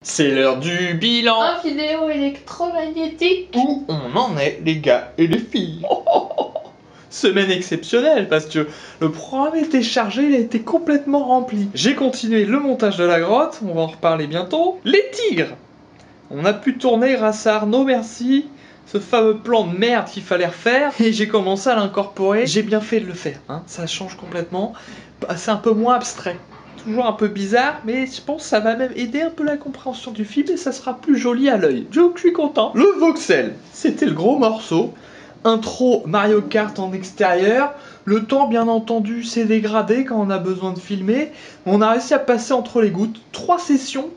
C'est l'heure du bilan. Un vidéo électromagnétique. Où on en est, les gars et les filles? Semaine exceptionnelle parce que le programme était chargé, il a été complètement rempli. J'ai continué le montage de la grotte, on va en reparler bientôt. Les tigres, on a pu tourner grâce à Arnaud, merci. Ce fameux plan de merde qu'il fallait refaire. Et j'ai commencé à l'incorporer. J'ai bien fait de le faire, hein. Ça change complètement. C'est un peu moins abstrait. Toujours un peu bizarre, mais je pense que ça va même aider un peu la compréhension du film et ça sera plus joli à l'œil. Je suis content. Le voxel, c'était le gros morceau. Intro Mario Kart en extérieur. Le temps, bien entendu, s'est dégradé quand on a besoin de filmer. On a réussi à passer entre les gouttes. 3 sessions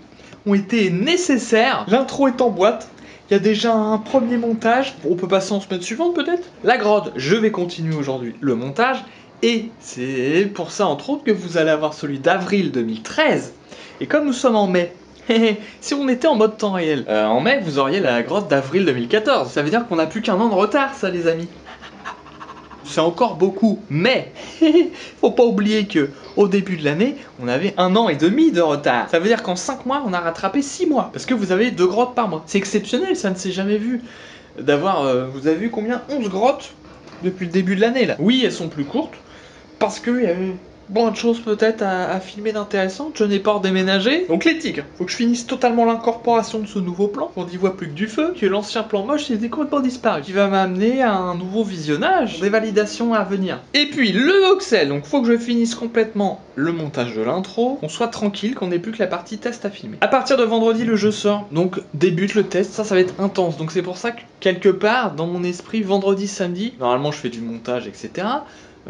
ont été nécessaires. L'intro est en boîte. Il y a déjà un premier montage. On peut passer en semaine suivante peut-être. La grotte, je vais continuer aujourd'hui le montage. Et c'est pour ça entre autres que vous allez avoir celui d'avril 2013. Et comme nous sommes en mai, si on était en mode temps réel, en mai vous auriez la grotte d'avril 2014. Ça veut dire qu'on n'a plus qu'un an de retard, ça les amis. C'est encore beaucoup, mais faut pas oublier que au début de l'année, on avait 1 an et demi de retard. Ça veut dire qu'en 5 mois, on a rattrapé 6 mois. Parce que vous avez 2 grottes par mois. C'est exceptionnel, ça ne s'est jamais vu. D'avoir, vous avez vu combien? 11 grottes depuis le début de l'année là. Oui, elles sont plus courtes. Parce qu'il y avait bon de choses peut-être à filmer d'intéressantes. Je n'ai pas redéménagé. Donc les tigres, faut que je finisse totalement l'incorporation de ce nouveau plan. On n'y voit plus que du feu, que l'ancien plan moche est complètement disparu. Qui va m'amener à un nouveau visionnage, des validations à venir. Et puis le voxel, donc faut que je finisse complètement le montage de l'intro, qu'on soit tranquille, qu'on n'ait plus que la partie test à filmer. À partir de vendredi, le jeu sort, donc débute le test, ça va être intense. Donc c'est pour ça que quelque part, dans mon esprit, vendredi, samedi, normalement je fais du montage, etc.,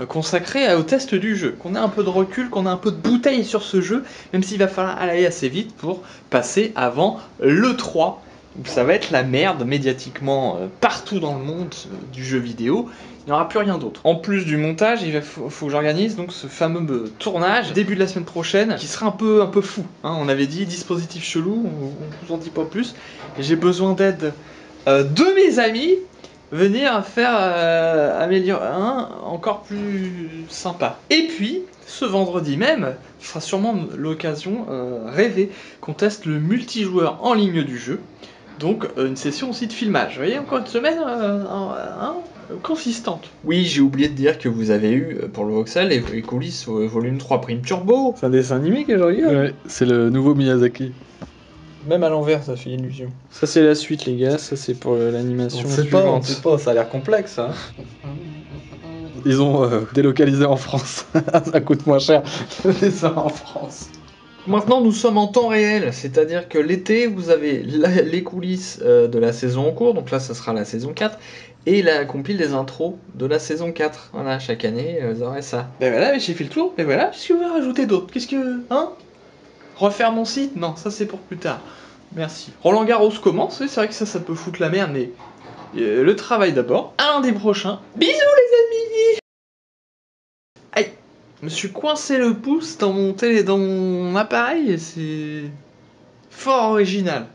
consacré au test du jeu, qu'on ait un peu de recul, qu'on ait un peu de bouteille sur ce jeu, même s'il va falloir aller assez vite pour passer avant l'E3, où ça va être la merde médiatiquement partout dans le monde du jeu vidéo. Il n'y aura plus rien d'autre. En plus du montage, faut que j'organise donc ce fameux tournage début de la semaine prochaine, qui sera un peu fou. Hein. On avait dit dispositif chelou, on vous en dit pas plus. Et j'ai besoin d'aide de mes amis. Venir faire améliorer un encore plus sympa. Et puis, ce vendredi même, ce sera sûrement l'occasion rêvée qu'on teste le multijoueur en ligne du jeu. Donc, une session aussi de filmage. Vous voyez, encore une semaine consistante. Oui, j'ai oublié de dire que vous avez eu, pour le voxel, les coulisses volume 3 Prime Turbo. C'est un dessin animé que je regarde. Ouais, c'est le nouveau Miyazaki. Même à l'envers, ça fait illusion. Ça, c'est la suite, les gars. Ça, c'est pour l'animation. On sait pas, ça a l'air complexe, hein. Ils ont délocalisé en France. Ça coûte moins cher de dessin en France. Maintenant, nous sommes en temps réel, c'est-à-dire que l'été, vous avez les coulisses de la saison en cours, donc là, ça sera la saison 4, et la compile des intros de la saison 4. Voilà, chaque année, vous aurez ça. Ben voilà, mais j'ai fait le tour, et voilà, qu'est-ce que vous voulez rajouter d'autre? Qu'est-ce que... Hein? Refaire mon site? Non, ça c'est pour plus tard. Merci. Roland Garros commence, c'est vrai que ça peut foutre la merde, mais le travail d'abord. À lundi prochain. Bisous les amis! Aïe! Je me suis coincé le pouce dans mon appareil, c'est fort original.